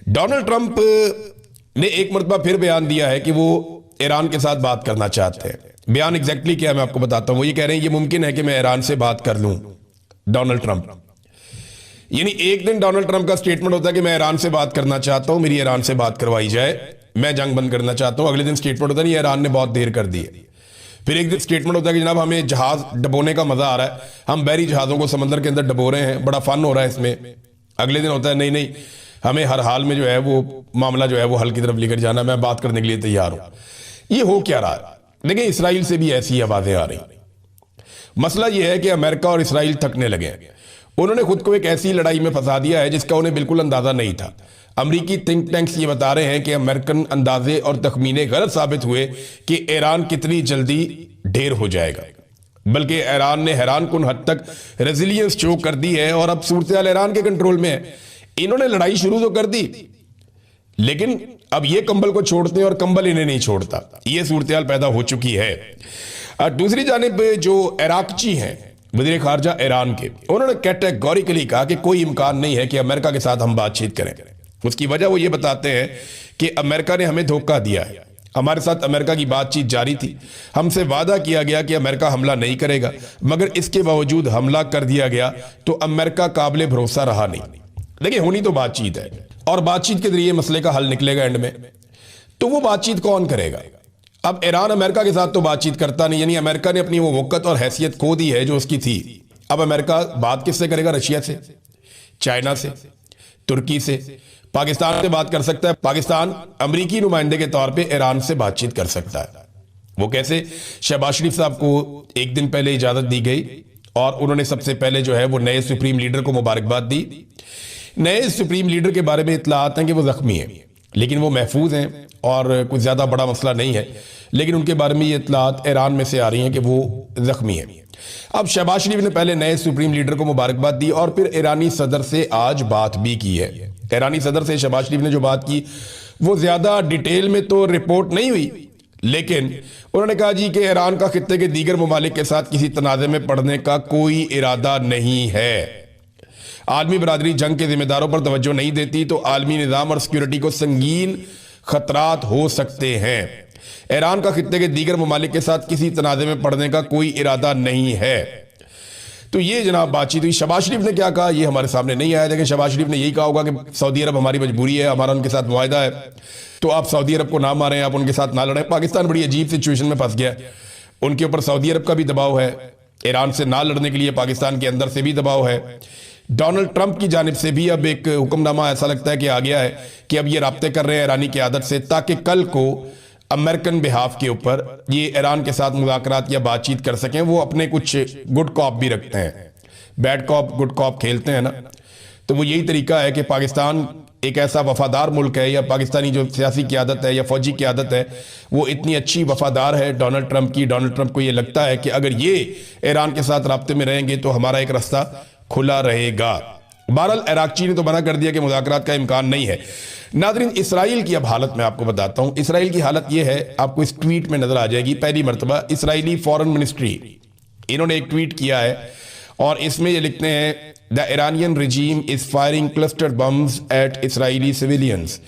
Donald Trump ने एक मरतबा फिर बयान दिया है कि वो ईरान के साथ बात करना चाहते हैं। बयान एग्जैक्टली क्या है मैं आपको बताता हूं। वो ये कह रहे हैं ये मुमकिन है कि मैं ईरान से बात कर लूं। डोनाल्ड ट्रंप, यानी एक दिन डोनाल्ड ट्रंप का स्टेटमेंट होता है कि मैं ईरान से बात करना चाहता हूं, मेरी ईरान से बात करवाई जाए, मैं जंग बंद करना चाहता हूं। अगले दिन स्टेटमेंट होता है नहीं, ईरान ने बहुत देर कर दी है। फिर एक दिन स्टेटमेंट होता है कि जनाब हमें जहाज डबोने का मजा आ रहा है, हम बहरी जहाजों को समंदर के अंदर डबो रहे हैं, बड़ा फन हो रहा है इसमें। अगले दिन होता है नहीं नहीं, हमें हर हाल में जो है वो मामला जो है वो हल की तरफ लेकर जाना, मैं बात करने के लिए तैयार हूं। ये हो क्या रहा है? देखिए इसराइल से भी ऐसी आवाजें आ रही। मसला यह है कि अमेरिका और इसराइल थकने लगे हैं। उन्होंने खुद को एक ऐसी लड़ाई में फंसा दिया है जिसका उन्हें बिल्कुल अंदाजा नहीं था। अमरीकी थिंक टैंक्स ये बता रहे हैं कि अमेरिकन अंदाजे और तखमीने गलत साबित हुए कि ईरान कितनी जल्दी ढेर हो जाएगा, बल्कि ईरान ने हैरान कुन हद तक रेजिलियंस शो कर दी है और अब सूरत ईरान के कंट्रोल में है। इन्होंने लड़ाई शुरू तो कर दी, लेकिन अब ये कंबल को छोड़ते हैं और कंबल इन्हें नहीं छोड़ता। ये सूरत पैदा हो चुकी है। दूसरी जानिब जो इराकची हैं वज़ीर खारजा ईरान के, उन्होंने कैटेगोरिकली कहा कि कोई इम्कान नहीं है कि अमेरिका के साथ हम बातचीत करें। उसकी वजह वो ये बताते हैं कि अमेरिका ने हमें धोखा दिया है। हमारे साथ अमेरिका की बातचीत जारी थी, हमसे वादा किया गया कि अमेरिका हमला नहीं करेगा, मगर इसके बावजूद हमला कर दिया गया तो अमेरिका काबिल भरोसा रहा नहीं। देखिए होनी तो बातचीत है और बातचीत के जरिए मसले का हल निकलेगा एंड में। तो वो बातचीत कौन करेगा? अब ईरान अमेरिका के साथ तो बातचीत करता नहीं, यानी अमेरिका ने अपनी वो वक़्त और हैसियत खो दी है जो उसकी थी। अब अमेरिका बात किससे करेगा? रशिया से, चाइना से, तुर्की से, पाकिस्तान से बात कर सकता है। पाकिस्तान अमरीकी नुमाइंदे के तौर पे ईरान से बातचीत कर सकता है। वो कैसे? शहबाज शरीफ साहब को एक दिन पहले इजाजत दी गई और उन्होंने सबसे पहले जो है वो नए सुप्रीम लीडर को मुबारकबाद दी। नए सुप्रीम लीडर के बारे में इत्तलात हैं कि वो जख्मी हैं, लेकिन वो महफूज हैं और कुछ ज्यादा बड़ा मसला नहीं है, लेकिन उनके बारे में ये इत्तलात ईरान में से आ रही हैं कि वो जख्मी है। अब शहबाज शरीफ ने पहले नए सुप्रीम लीडर को मुबारकबाद दी और फिर ईरानी सदर से आज बात भी की है। ईरानी सदर से शहबाज शरीफ ने जो बात की वो ज्यादा डिटेल में तो रिपोर्ट नहीं हुई, लेकिन उन्होंने कहा जी कि ईरान का खित्ते के दीगर ममालिक के साथ किसी तनाज़े में पड़ने का कोई इरादा नहीं है। आलमी बरादरी जंग के जिम्मेदारों पर तवज्जो नहीं देती तो आलमी निज़ाम और सिक्योरिटी को संगीन खतरात हो सकते हैं। ईरान का खित्ते के दीगर ममालिक के साथ किसी तनाज़े में पड़ने का कोई इरादा नहीं है। तो ये जनाब बातचीत हुई। शहबाज शरीफ ने क्या कहा ये हमारे सामने नहीं आया, लेकिन शहबाज शरीफ ने यही कहा होगा कि सऊदी अरब हमारी मजबूरी है, हमारा उनके साथ मुआहदा है, तो आप सऊदी अरब को ना मारें, आप उनके साथ ना लड़ें। पाकिस्तान बड़ी अजीब सिचुएशन में फंस गया, उनके ऊपर सऊदी अरब का भी दबाव है, ईरान से ना लड़ने के लिए पाकिस्तान के अंदर से भी दबाव है। डोनाल्ड ट्रंप की जानिब से भी अब एक हुक्मनामा ऐसा लगता है कि आ गया है कि अब ये राब्ते कर रहे हैं ईरानी क़यादत से, ताकि कल को अमेरिकन बिहाफ के ऊपर ये ईरान के साथ मुज़ाकरात या बातचीत कर सकें। वो अपने कुछ गुड कॉप भी रखते हैं, बैड कॉप गुड कॉप खेलते हैं ना, तो वो यही तरीका है कि पाकिस्तान एक ऐसा वफादार मुल्क है, या पाकिस्तानी जो सियासी क़यादत है या फौजी क़यादत है वो इतनी अच्छी वफादार है डोनाल्ड ट्रंप की। डोनाल्ड ट्रंप को ये लगता है कि अगर ये ईरान के साथ राब्ते में रहेंगे तो हमारा एक रास्ता खुला रहेगा। बहरहाल इराकची ने तो मना कर दिया कि मुज़ाकरात का इम्कान नहीं है। नाज़रीन, इसराइल की अब हालत मैं आपको बताता हूं। इसराइल की हालत यह है, आपको इस ट्वीट में नजर आ जाएगी। पहली मरतबा इसराइली फॉरेन मिनिस्ट्री इन्होंने एक ट्वीट किया है और इसमें ये लिखते हैं the Iranian regime is firing cluster bombs at Israeli civilians,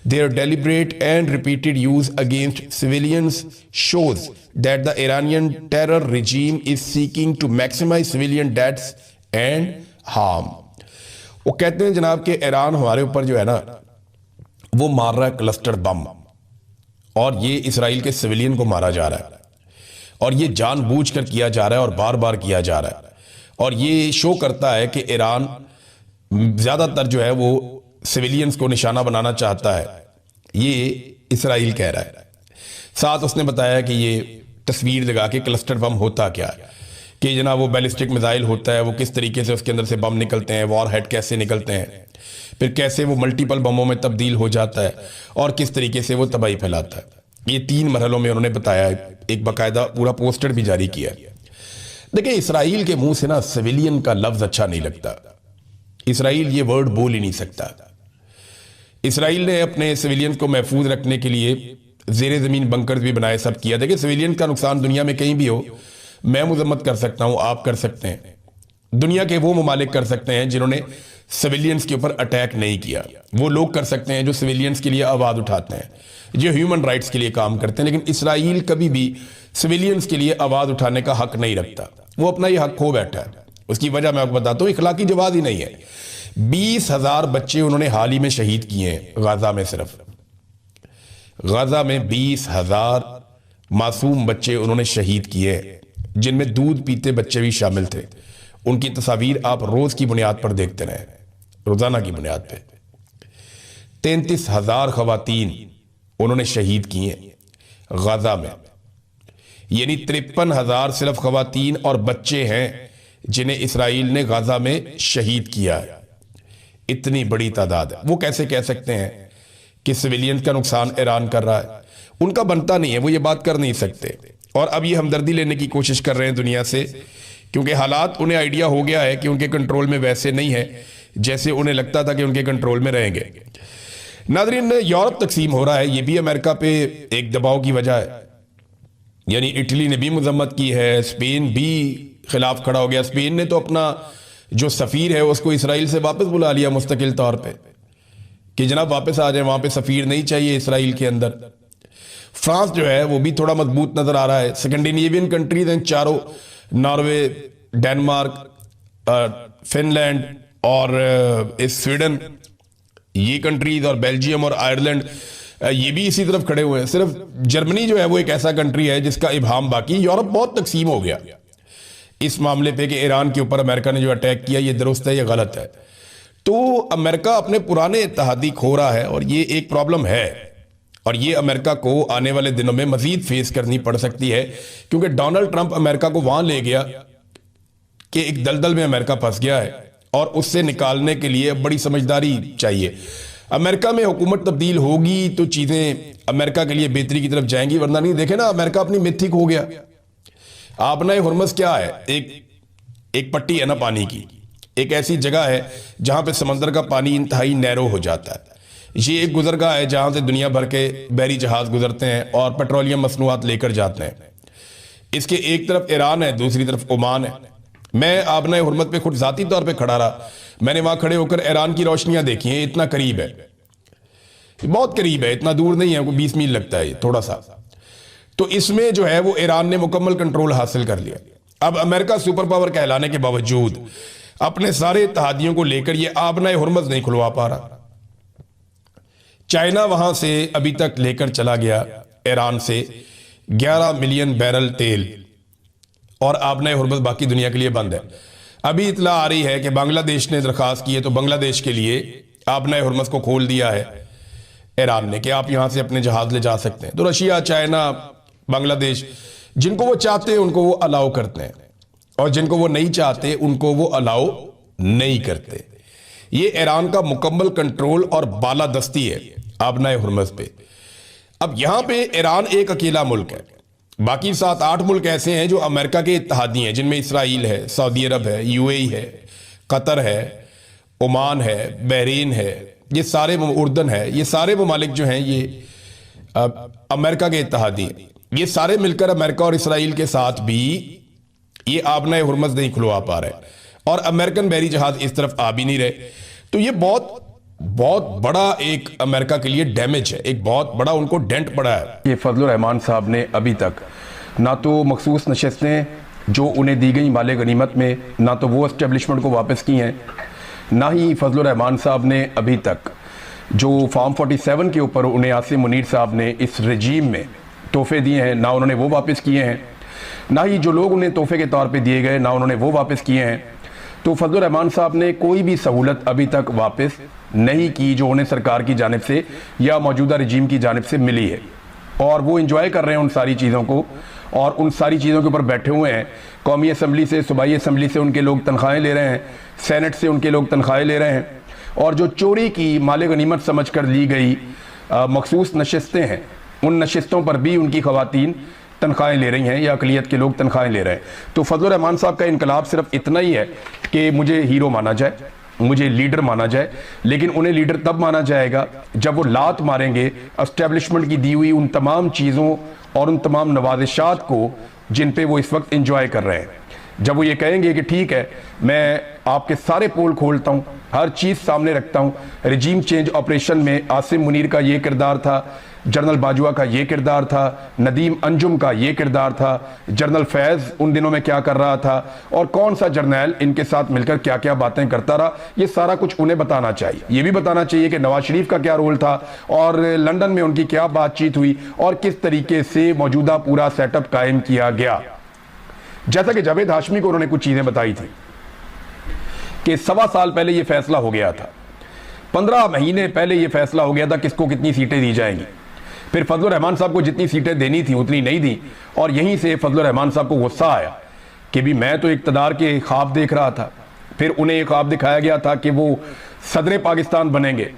their deliberate and repeated use against civilians shows that the Iranian terror regime is seeking to maximise civilian deaths and harm. वो कहते हैं जनाब कि Iran हमारे ऊपर जो है ना वो मार रहा है क्लस्टर बम, और ये इसराइल के सिविलियन को मारा जा रहा है, और ये जानबूझकर किया जा रहा है और बार बार किया जा रहा है। और ये शो करता है कि ईरान ज्यादातर जो है वो सिविलियंस को निशाना बनाना चाहता है, ये इसराइल कह रहा है। साथ उसने बताया कि ये तस्वीर लगा के क्लस्टर बम होता क्या है, कि जनाब वो बैलिस्टिक मिसाइल होता है, वो किस तरीके से उसके अंदर से बम निकलते हैं, वॉर हेड कैसे निकलते हैं, फिर कैसे वो मल्टीपल बमों में तब्दील हो जाता है और किस तरीके से वो तबाही फैलाता है। ये 3 मरहलों में उन्होंने बताया, एक बाकायदा पूरा पोस्टर भी जारी किया। देखिए इसराइल के मुंह से ना सिविलियन का लफ्ज अच्छा नहीं लगता, इसराइल ये वर्ड बोल ही नहीं सकता। इसराइल ने अपने सिविलियन को महफूज रखने के लिए जेर जमीन बंकर भी बनाए, सब किया। देखिए सिविलियन का नुकसान दुनिया में कहीं भी हो, मैं मुजम्मत कर सकता हूं, आप कर सकते हैं, दुनिया के वो ममालिक कर सकते हैं जिन्होंने सिविलियंस के ऊपर अटैक नहीं किया। वो लोग कर सकते हैं जो सिविलियंस के लिए आवाज़ उठाते हैं, जो ह्यूमन राइट्स के लिए काम करते हैं। लेकिन इसराइल कभी भी सिविलियंस के लिए आवाज़ उठाने का हक नहीं रखता। वो अपना ये हक खो बैठा है। उसकी वजह मैं आपको बताता हूँ, इखलाकी जवाब ही नहीं है। 20,000 बच्चे उन्होंने हाल ही में शहीद किए हैं गाजा में। सिर्फ गाजा में 20,000 मासूम बच्चे उन्होंने शहीद किए, जिनमें दूध पीते बच्चे भी शामिल थे। उनकी तस्वीर आप रोज की बुनियाद पर देखते रहे, रोजाना की बुनियाद पे। 33,000 खवातीन उन्होंने शहीद किए गाजा में, यानी 53,000 सिर्फ खवातीन और बच्चे हैं जिन्हें इसराइल ने गाजा में शहीद किया है। इतनी बड़ी तादाद है। वो कैसे कह सकते हैं कि सिविलियन का नुकसान ईरान कर रहा है? उनका बनता नहीं है, वो ये बात कर नहीं सकते। और अब ये हमदर्दी लेने की कोशिश कर रहे हैं दुनिया से, क्योंकि हालात उन्हें आइडिया हो गया है कि उनके कंट्रोल में वैसे नहीं है जैसे उन्हें लगता था कि उनके कंट्रोल में रहेंगे। नाज़रीन, यूरोप तकसीम हो रहा है, ये भी अमेरिका पे एक दबाव की वजह है। यानी इटली ने भी मजम्मत की है, स्पेन भी खिलाफ खड़ा हो गया। स्पेन ने तो अपना जो सफ़ीर है उसको इसराइल से वापस बुला लिया मुस्तकिल तौर पे कि जनाब वापस आ जाए, वहां पे सफ़ीर नहीं चाहिए इसराइल के अंदर। फ्रांस जो है वो भी थोड़ा मजबूत नजर आ रहा है। स्कैंडिनेवियन कंट्रीज हैं चारों, नॉर्वे, डेनमार्क, फिनलैंड और स्वीडन, ये कंट्रीज, और बेल्जियम और आयरलैंड, ये भी इसी तरफ खड़े हुए हैं। सिर्फ जर्मनी जो है वो एक ऐसा कंट्री है जिसका इबाहम बाकी। यूरोप बहुत तकसीम हो गया इस मामले पे कि ईरान के ऊपर अमेरिका ने जो अटैक किया ये दुरुस्त है या गलत है। तो अमेरिका अपने पुराने इत्तेहादी खो रहा है और ये एक प्रॉब्लम है, और ये अमेरिका को आने वाले दिनों में मजीद फेस करनी पड़ सकती है, क्योंकि डोनाल्ड ट्रंप अमेरिका को वहां ले गया कि एक दलदल में अमेरिका फंस गया है और उससे निकालने के लिए बड़ी समझदारी चाहिए। अमेरिका में हुकूमत तब्दील होगी तो चीजें अमेरिका के लिए बेहतरी की तरफ जाएंगी, वरना नहीं। देखे ना, अमेरिका अपनी मिथक हो गया। आपने हुर्मुज़ क्या है? एक पट्टी है ना पानी की, एक ऐसी जगह है जहां पे समंदर का पानी इंतहाई नैरो हो जाता है। ये एक गुजरगाह है जहां से दुनिया भर के बहरी जहाज गुजरते हैं और पेट्रोलियम मसनूआत लेकर जाते हैं। इसके एक तरफ ईरान है, दूसरी तरफ ओमान है। मैं आबना हुर्मत पे खुद जाती तौर पे खड़ा रहा। मैंने वहां खड़े होकर ईरान की रोशनियां देखी हैं। इतना करीब है, बहुत करीब है, इतना दूर नहीं है, कोई 20 मील लगता है थोड़ा सा। तो इसमें जो है वो ईरान ने मुकम्मल कंट्रोल हासिल कर लिया। अब अमेरिका सुपर पावर कहलाने के बावजूद अपने सारे इत्तेहादियों को लेकर ये आबना हुर्मत नहीं खुलवा पा रहा। चाइना वहां से अभी तक लेकर चला गया ईरान से 11 मिलियन बैरल तेल, और आबना हुर्मत बाकी दुनिया के लिए बंद है। अभी इतला आ रही है कि बांग्लादेश ने दरखास्त की है, तो बांग्लादेश के लिए आबना हुर्मत को खोल दिया है ईरान ने कि आप यहां से अपने जहाज ले जा सकते हैं। तो रशिया, चाइना, बांग्लादेश, जिनको वो चाहते हैं उनको वो अलाउ करते हैं, और जिनको वो नहीं चाहते उनको वो अलाउ नहीं करते। ये ईरान का मुकम्मल कंट्रोल और बालादस्ती है आबना हुर्मत पे। अब यहां पे ईरान एक अकेला मुल्क है, बाकी 7-8 मुल्क ऐसे हैं जो अमेरिका के इत्तेहादी हैं, जिनमें इसराइल है, सऊदी अरब है, यूएई है, कतर है, ओमान है, बहरीन है, ये सारे, उर्दन है, ये सारे ममालिक जो हैं ये अमेरिका के इत्तेहादी हैं। ये सारे मिलकर अमेरिका और इसराइल के साथ भी ये आबना हुर्मत नहीं खुलवा पा रहे, और अमेरिकन बहरी जहाज इस तरफ आ भी नहीं रहे। तो ये बहुत बहुत बड़ा एक अमेरिका के लिए डैमेज है, एक बहुत बड़ा उनको डेंट पड़ा है। ये फजलुर रहमान साहब ने अभी तक ना तो मखसूस नशस्तें जो उन्हें दी गई माले गनीमत में, ना तो वो एस्टेब्लिशमेंट को वापस की हैं, ना ही फजलुर रहमान साहब ने अभी तक जो फॉर्म 47 के ऊपर उन्हें आसिम मुनीर साहब ने इस रजीम में तोहफे दिए हैं, ना उन्होंने वो वापस किए हैं, ना ही जो लोग उन्हें तोहफे के तौर पे दिए गए, ना उन्होंने वो वापस किए हैं। तो फजलुर रहमान साहब ने कोई भी सहूलत अभी तक वापस नहीं की जो उन्हें सरकार की जानिब से या मौजूदा रजीम की जानिब से मिली है, और वो इंजॉय कर रहे हैं उन सारी चीज़ों को, और उन सारी चीज़ों के ऊपर बैठे हुए हैं। कौमी असम्बली से, सूबाई असम्बली से उनके लोग तनख्वाहें ले रहे हैं, सेनेट से उनके लोग तनख्वाहें ले रहे हैं, और जो चोरी की माले गनीमत समझ कर ली गई मखसूस नशस्तें हैं, उन नशस्तों पर भी उनकी खवातीन तनख्वाहें ले रही हैं या अकलियत के लोग तनख्वाहें ले रहे हैं। तो फजलुर रहमान साहब का इनकलाब सिर्फ इतना ही है कि मुझे हीरो माना जाए, मुझे लीडर माना जाए, लेकिन उन्हें लीडर तब माना जाएगा जब वो लात मारेंगे एस्टेब्लिशमेंट की दी हुई उन तमाम चीज़ों और उन तमाम नवाजिशात को जिन पे वो इस वक्त इंजॉय कर रहे हैं। जब वो ये कहेंगे कि ठीक है, मैं आपके सारे पोल खोलता हूं, हर चीज सामने रखता हूं, रिजीम चेंज ऑपरेशन में आसिम मुनीर का ये किरदार था, जनरल बाजवा का ये किरदार था, नदीम अंजुम का ये किरदार था, जनरल फैज उन दिनों में क्या कर रहा था और कौन सा जर्नैल इनके साथ मिलकर क्या क्या बातें करता रहा, ये सारा कुछ उन्हें बताना चाहिए। ये भी बताना चाहिए कि नवाज शरीफ का क्या रोल था और लंदन में उनकी क्या बातचीत हुई और किस तरीके से मौजूदा पूरा सेटअप कायम किया गया। जैसा कि जावेद हाशमी को उन्होंने कुछ चीजें बताई थी कि 1.25 साल पहले यह फैसला हो गया था, 15 महीने पहले यह फैसला हो गया था किसको कितनी सीटें दी जाएंगी। फिर फजलुर रहमान साहब को जितनी सीटें देनी थी उतनी नहीं दी और यहीं से फजलुर रहमान साहब को गुस्सा आया कि भी मैं तो इक़्तिदार के ख्वाब देख रहा था। फिर उन्हें एक ख्वाब दिखाया गया था कि वो सदर पाकिस्तान बनेंगे,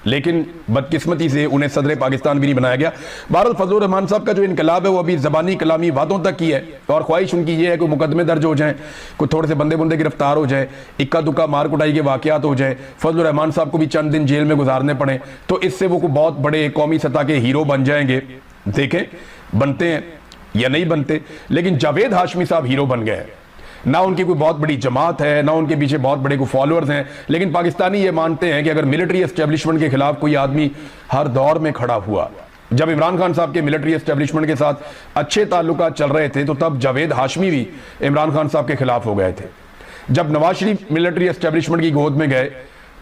लेकिन बदकिस्मती से उन्हें सदर पाकिस्तान भी नहीं बनाया गया। बहरहाल फजलुर रहमान साहब का जो इनकलाब है वो अभी ज़बानी कलामी वादों तक की है और ख्वाहिश उनकी ये है कि मुकदमे दर्ज हो जाएं, कोई थोड़े से बंदे बुंदे गिरफ्तार हो जाए, इक्का दुक्का मार कुटाई के वाकयात हो जाए, फजलुर रहमान साहब को भी चंद दिन जेल में गुजारने पड़े, तो इससे वो बहुत बड़े कौमी सतह के हीरो बन जाएंगे। देखें बनते हैं या नहीं बनते, लेकिन जावेद हाशमी साहब हीरो बन गए। ना उनकी कोई बहुत बड़ी जमात है, ना उनके पीछे बहुत बड़े कोई फॉलोअर्स हैं, लेकिन पाकिस्तानी ये मानते हैं कि अगर मिलिट्री एस्टेब्लिशमेंट के खिलाफ कोई आदमी हर दौर में खड़ा हुआ, जब इमरान खान साहब के मिलिट्री एस्टेब्लिशमेंट के साथ अच्छे ताल्लुकात चल रहे थे तो तब जावेद हाशमी भी इमरान खान साहब के खिलाफ हो गए थे। जब नवाज शरीफ मिलिट्री एस्टेब्लिशमेंट की गोद में गए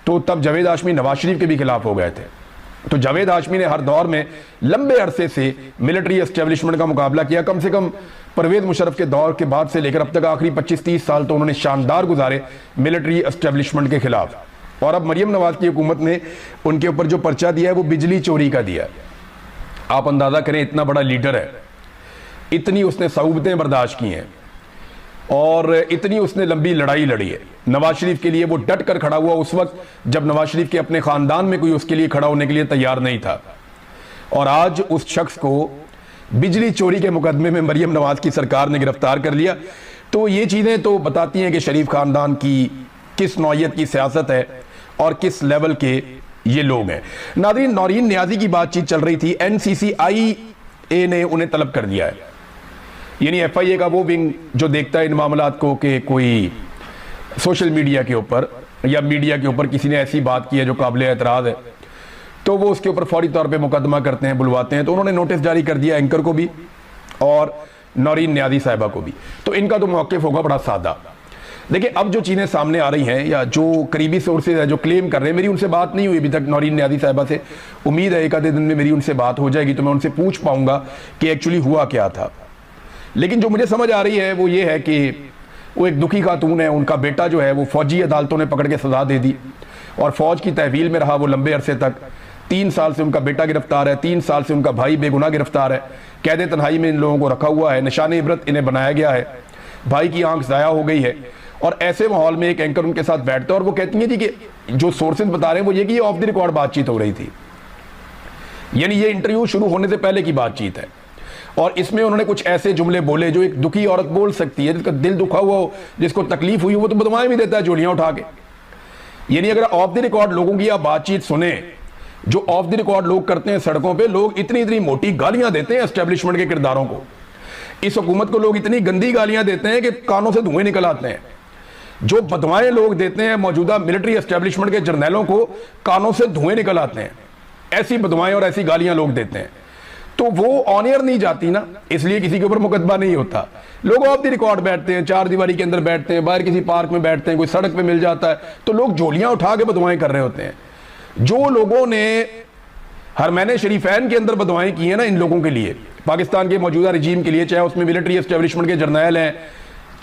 तो तब जावेद हाशमी नवाज शरीफ के भी खिलाफ हो गए थे। तो जावेद हाशमी ने हर दौर में लंबे अरसे से मिलिट्री एस्टेब्लिशमेंट का मुकाबला किया। कम से कम परवेज मुशर्रफ के दौर के बाद से लेकर अब तक आखिरी 25-30 साल तो उन्होंने शानदार गुजारे मिलिट्री एस्टेब्लिशमेंट के खिलाफ। और अब मरियम नवाज की हुकूमत ने उनके ऊपर जो पर्चा दिया है वो बिजली चोरी का दिया है। आप अंदाजा करें, इतना बड़ा लीडर है, इतनी उसने सऊबतें बर्दाश्त की हैं और इतनी उसने लंबी लड़ाई लड़ी है। नवाज शरीफ के लिए वो डट कर खड़ा हुआ उस वक्त जब नवाज शरीफ के अपने खानदान में कोई उसके लिए खड़ा होने के लिए तैयार नहीं था, और आज उस शख्स को बिजली चोरी के मुकदमे में मरियम नवाज की सरकार ने गिरफ्तार कर लिया। तो ये चीजें तो बताती हैं कि शरीफ खानदान की किस नौयत की सियासत है और किस लेवल के ये लोग हैं। नाज़रीन, नौरीन नियाजी की बातचीत चल रही थी, NCCIA ने उन्हें तलब कर दिया है, यानी FIA का वो विंग जो देखता है इन मामलात को कि कोई सोशल मीडिया के ऊपर या मीडिया के ऊपर किसी ने ऐसी बात की है जो काबिल एतराज़ है, तो वो उसके ऊपर फौरी तौर पे मुकदमा करते हैं, बुलवाते हैं। तो उन्होंने नोटिस जारी कर दिया एंकर को भी और नौरीन नियाजी साहिबा को भी। तो इनका तो मौक़िफ़ होगा बड़ा सादा। देखिए, अब जो चीज़ें सामने आ रही हैं या जो करीबी सोर्सेज है जो क्लेम कर रहे हैं, मेरी उनसे बात नहीं हुई अभी तक नौरीन नियाजी साहिबा से, उम्मीद है एक आधे दिन में मेरी उनसे बात हो जाएगी तो मैं उनसे पूछ पाऊंगा कि एक्चुअली हुआ क्या था। लेकिन जो मुझे समझ आ रही है वो ये है कि वो एक दुखी खातून है, उनका बेटा जो है वो फौजी अदालतों ने पकड़ के सजा दे दी और फौज की तहवील में रहा वो लंबे अरसे तक। 3 साल से उनका बेटा गिरफ्तार है, 3 साल से उनका भाई बेगुनाह गिरफ्तार है, कैद तन्हाई में इन लोगों को रखा हुआ है, निशान इबरत इन्हें बनाया गया है, भाई की आंख ज़ाया हो गई है। और ऐसे माहौल में एक एंकर उनके साथ बैठता है और वो कहती है जी कि जो सोर्सेज बता रहे हैं वो ये कि ये ऑफ द रिकॉर्ड बातचीत हो रही थी, यानी ये इंटरव्यू शुरू होने से पहले की बातचीत है और इसमें उन्होंने कुछ ऐसे जुमले बोले जो एक दुखी औरत बोल सकती है, जिसका दिल दुखा हुआ हो, जिसको तकलीफ हुई, वो तो बदमाएं भी देता है जोलियां उठा के। यानी अगर ऑफ द रिकॉर्ड लोगों की आप बातचीत सुने, जो ऑफ द रिकॉर्ड लोग करते हैं सड़कों पे, लोग इतनी इतनी मोटी गालियां देते हैं एस्टेब्लिशमेंट के किरदारों को, इस हुकूमत को लोग इतनी गंदी गालियां देते हैं कि कानों से धुएं निकल आते हैं। जो बदवाएं लोग देते हैं मौजूदा मिलिट्री एस्टेब्लिशमेंट के जर्नैलों को, कानों से धुएं निकल आते हैं। ऐसी बदवाएं और ऐसी गालियां लोग देते हैं तो वो ऑन एयर नहीं जाती ना, इसलिए किसी के ऊपर मुकदमा नहीं होता। लोग ऑफ द रिकॉर्ड बैठते हैं, 4 दीवारी के अंदर बैठते हैं, बाहर किसी पार्क में बैठते हैं, कोई सड़क पे मिल जाता है तो लोग जोलियां उठा के बदवाएं कर रहे होते हैं। जो लोगों ने हरमैन शरीफैन के अंदर बदवाएं की हैं ना इन लोगों के लिए, पाकिस्तान के मौजूदा रजीम के लिए, चाहे उसमें मिलिट्री एस्टेब्लिशमेंट के जर्नैल हैं,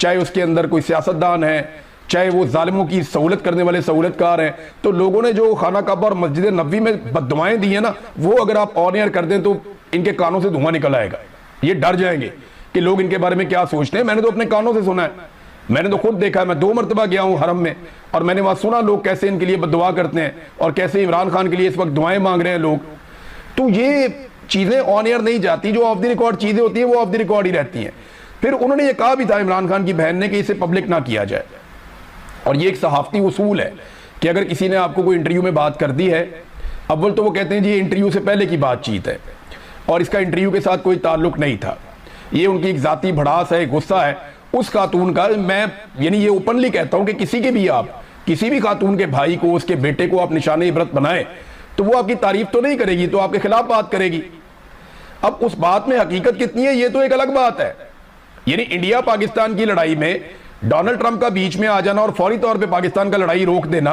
चाहे उसके अंदर कोई सियासतदान है, चाहे वो जालिमों की सहूलत करने वाले सहूलतकार हैं, तो लोगों ने जो खाना काबा और मस्जिद नबवी में बददुआएं दी हैं ना, वो अगर आप ऑन एयर कर दें तो इनके कानों से धुआं निकल आएगा। ये डर जाएंगे कि लोग इनके बारे में क्या सोचते हैं। मैंने तो अपने कानों से सुना है, मैंने तो खुद देखा है, मैं 2 मरतबा गया हूं हरम में और मैंने वहां सुना लोग कैसे इनके लिए बददुआ करते हैं और कैसे इमरान खान के लिए इस वक्त दुआएं मांग रहे हैं लोग। तो ये चीजें ऑन एयर नहीं जाती, जो ऑफ द रिकॉर्ड चीजें होती है वो ऑफ द रिकॉर्ड ही रहती हैं। फिर उन्होंने ये कहा भी था इमरान खान की बहन ने कि इसे पब्लिक ना किया जाए, और ये एक सहाफती उसूल है कि अगर किसी ने आपको कोई इंटरव्यू में बात कर दी है, अव्वल तो वो कहते हैं जी ये इंटरव्यू से पहले की बातचीत है और इसका इंटरव्यू के साथ कोई ताल्लुक नहीं था, ये उनकी एक जाती भड़ास है, गुस्सा है, उस खातून का, मैं यानी ये ओपनली कहता हूं कि किसी भी खातून के भाई को, उसके बेटे को आप निशाने इबरत बनाए तो वो आपकी तारीफ तो नहीं करेगी, तो आपके खिलाफ बात करेगी। अब उस बात में हकीकत कितनी है ये तो एक अलग बात है। यानी इंडिया पाकिस्तान की लड़ाई में डोनाल्ड ट्रंप का बीच में आ जाना और फौरी तौर पे पाकिस्तान का लड़ाई रोक देना,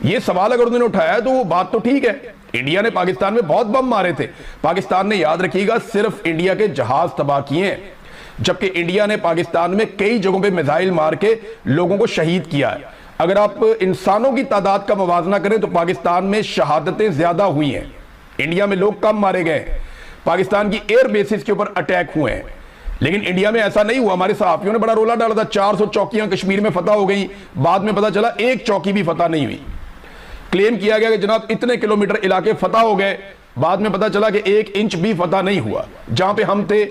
ये सवाल अगर उन्होंने उठाया है तो वो बात तो ठीक है। इंडिया ने पाकिस्तान में बहुत बम मारे थे, पाकिस्तान ने, याद रखिएगा, सिर्फ इंडिया के जहाज तबाह किए हैं, जबकि इंडिया ने पाकिस्तान में कई जगहों पे मिसाइल मार के लोगों को शहीद किया है। अगर आप इंसानों की तादाद का मुवाजना करें तो पाकिस्तान में शहादतें ज्यादा हुई हैं, इंडिया में लोग कम मारे गए। पाकिस्तान की एयर बेसिस के ऊपर अटैक हुए हैं, लेकिन इंडिया में ऐसा नहीं हुआ। हमारे सहाफियों ने बड़ा रोला डाला था, 400 चौकियां कश्मीर में फतह हो गई, बाद में पता चला एक चौकी भी फतह नहीं हुई। क्लेम किया गया कि जनाब इतने किलोमीटर इलाके फतह हो गए, बाद में पता चला कि 1 इंच भी फतह नहीं हुआ। जहां पे हम थे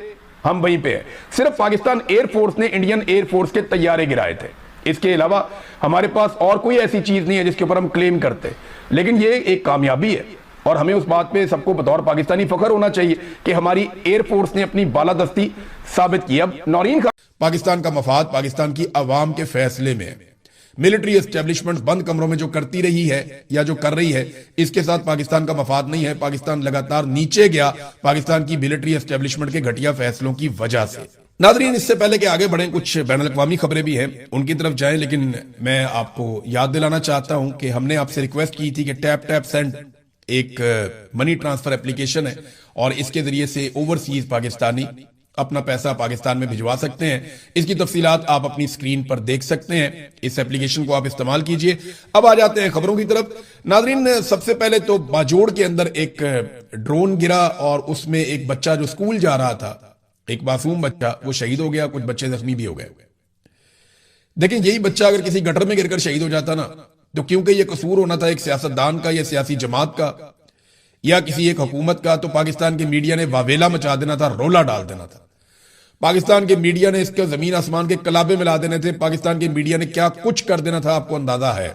हम वहीं पे हैं। सिर्फ पाकिस्तान एयरफोर्स ने इंडियन एयरफोर्स के तैयारे गिराए थे, इसके अलावा हमारे पास और कोई ऐसी चीज नहीं है जिसके ऊपर हम क्लेम करते। लेकिन ये एक कामयाबी है और हमें उस बात पे सबको बतौर पाकिस्तानी फख्र होना चाहिए कि हमारी एयरफोर्स ने अपनी बालादस्ती साबित की। अब नौरीन खान, पाकिस्तान का मफाद पाकिस्तान की अवाम के फैसले में है। मिलिट्री एस्टेब्लिशमेंट बंद कमरों में जो करती रही है या जो कर रही है, इसके साथ पाकिस्तान का मफाद नहीं है। पाकिस्तान लगातार नीचे गया पाकिस्तान की मिलिट्री एस्टेब्लिशमेंट के घटिया फैसलों की वजह से। नादरीन, इससे पहले कि आगे बढ़ें, कुछ बैनुल-अक़वामी खबरें भी हैं, उनकी तरफ जाएं, लेकिन मैं आपको याद दिलाना चाहता हूं कि हमने आपसे रिक्वेस्ट की थी कि टैप टैप सेंड एक मनी ट्रांसफर एप्लीकेशन है और इसके जरिए से ओवरसीज पाकिस्तानी अपना पैसा पाकिस्तान में भिजवा सकते हैं। इसकी तफसीलात आप अपनी स्क्रीन पर देख सकते हैं, इस एप्लीकेशन को आप इस्तेमाल कीजिए। अब आ जाते हैं खबरों की तरफ। नादरीन, सबसे पहले तो बाजोड़ के अंदर एक ड्रोन गिरा और उसमें एक बच्चा जो स्कूल जा रहा था, एक मासूम बच्चा, वो शहीद हो गया, कुछ बच्चे जख्मी भी हो गए। देखिए, यही बच्चा अगर किसी गटर में गिरकर शहीद हो जाता ना, तो क्योंकि ये कसूर होना था एक सियासतदान का या सियासी जमात का या किसी एक हुकूमत का, तो पाकिस्तान के मीडिया ने वावेला मचा देना था, रोला डाल देना था। पाकिस्तान के मीडिया ने इसके जमीन आसमान के कलाबे मिला देने थे। पाकिस्तान के मीडिया ने क्या कुछ कर देना था, आपको अंदाजा है।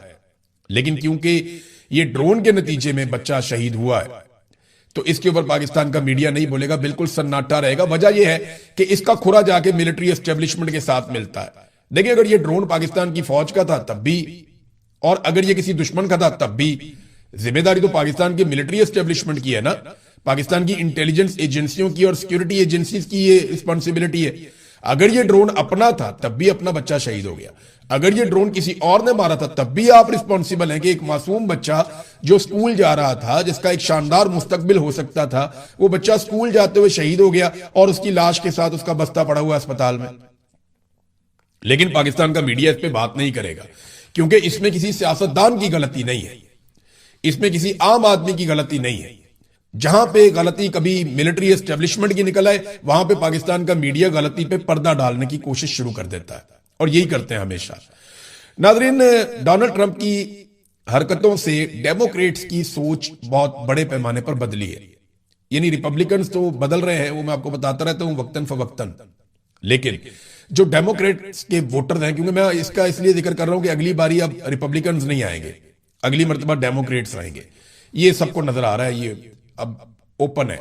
लेकिन क्योंकि ये ड्रोन के नतीजे में बच्चा शहीद हुआ है, तो इसके ऊपर पाकिस्तान का मीडिया नहीं बोलेगा, बिल्कुल सन्नाटा रहेगा। वजह यह है कि इसका खुरा जाके मिलिट्री एस्टेब्लिशमेंट के साथ मिलता है। देखिए, अगर ये ड्रोन पाकिस्तान की फौज का था तब भी, और अगर ये किसी दुश्मन का था तब भी, जिम्मेदारी तो पाकिस्तान की मिलिट्री एस्टेब्लिशमेंट की है ना, पाकिस्तान की इंटेलिजेंस एजेंसियों की और सिक्योरिटी एजेंसीज की ये रिस्पॉन्सिबिलिटी है। अगर ये ड्रोन अपना था तब भी अपना बच्चा शहीद हो गया, अगर ये ड्रोन किसी और ने मारा था तब भी आप रिस्पॉन्सिबल हैं कि एक मासूम बच्चा जो स्कूल जा रहा था, जिसका एक शानदार मुस्तकबिल हो सकता था, वो बच्चा स्कूल जाते हुए शहीद हो गया और उसकी लाश के साथ उसका बस्ता पड़ा हुआ अस्पताल में। लेकिन पाकिस्तान का मीडिया इस पे बात नहीं करेगा, क्योंकि इसमें किसी सियासतदान की गलती नहीं है, इसमें किसी आम आदमी की गलती नहीं है। जहां पे गलती कभी मिलिट्री एस्टेब्लिशमेंट की निकल आए, वहां पे पाकिस्तान का मीडिया गलती पे पर्दा डालने की कोशिश शुरू कर देता है, और यही करते हैं हमेशा। नाज़रीन, डोनाल्ड ट्रंप की हरकतों से डेमोक्रेट्स की सोच बहुत बड़े पैमाने पर बदली है। यानी रिपब्लिकन्स तो बदल रहे हैं, वो मैं आपको बताता रहता हूं वक्तन फवक्तन, लेकिन जो डेमोक्रेट्स के वोटर्स हैं, क्योंकि मैं इसका इसलिए जिक्र कर रहा हूं कि अगली बारी अब रिपब्लिकन्स नहीं आएंगे, अगली मरतबा डेमोक्रेट्स आएंगे, ये सबको नजर आ रहा है, ये अब ओपन है।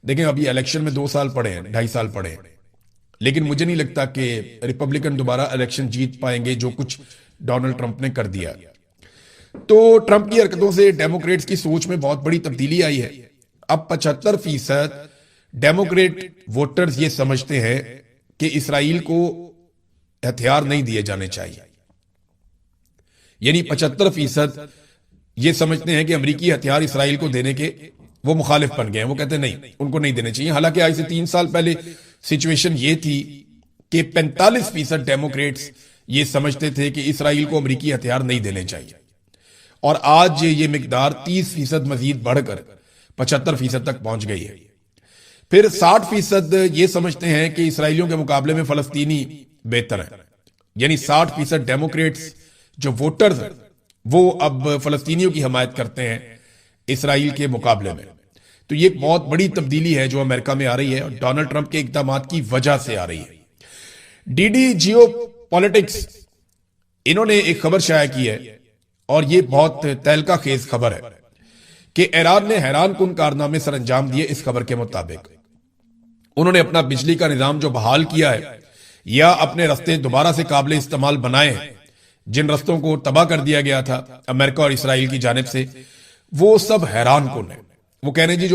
देखें, अभी इलेक्शन में 2 साल पड़े हैं, 2.5 साल पड़े हैं, लेकिन मुझे नहीं लगता कि रिपब्लिकन दोबारा इलेक्शन जीत पाएंगे, जो कुछ डोनाल्ड ट्रंप ने कर दिया। तो ट्रंप की हरकतों से डेमोक्रेट्स की सोच में बहुत बड़ी तब्दीली आई है। अब 75% डेमोक्रेट वोटर्स ये समझते हैं कि इसराइल को हथियार नहीं दिए जाने चाहिए। यानी 75% ये समझते हैं कि अमेरिकी हथियार इसराइल को देने के वो मुखालिफ बन गए हैं। वो कहते हैं नहीं, उनको नहीं देने चाहिए। हालांकि आज से 3 साल पहले सिचुएशन ये थी कि 45% डेमोक्रेट्स ये समझते थे कि इसराइल को अमेरिकी हथियार नहीं देने चाहिए, और आज ये मिकदार 30% मजीद बढ़कर 75% तक पहुंच गई है। फिर 60% ये समझते हैं कि इसराइलियों के मुकाबले में फलस्तीनी बेहतर है। यानी 60% डेमोक्रेट्स जो वोटर्स हैं वो अब फलस्तीनियों की हमायत करते हैं इसराइल के मुकाबले में। तो ये एक बहुत बड़ी तब्दीली है जो अमेरिका में आ रही है, और डोनाल्ड ट्रंप के इकदाम की वजह से आ रही है। डीडी जियो पॉलिटिक्स, इन्होंने एक खबर शाया की है, और ये बहुत तहलका खेज खबर है कि ईरान ने हैरान कुन कारनामे सर अंजाम दिए। इस खबर के मुताबिक उन्होंने अपना बिजली का निजाम जो बहाल किया है, या अपने रस्ते दोबारा से काबिल इस्तेमाल बनाए, जिन रस्तों को तबाह कर दिया गया था अमेरिका और इसराइल की जानिब से, वो सब हैरान कुन है। वो कह रहे हैं जी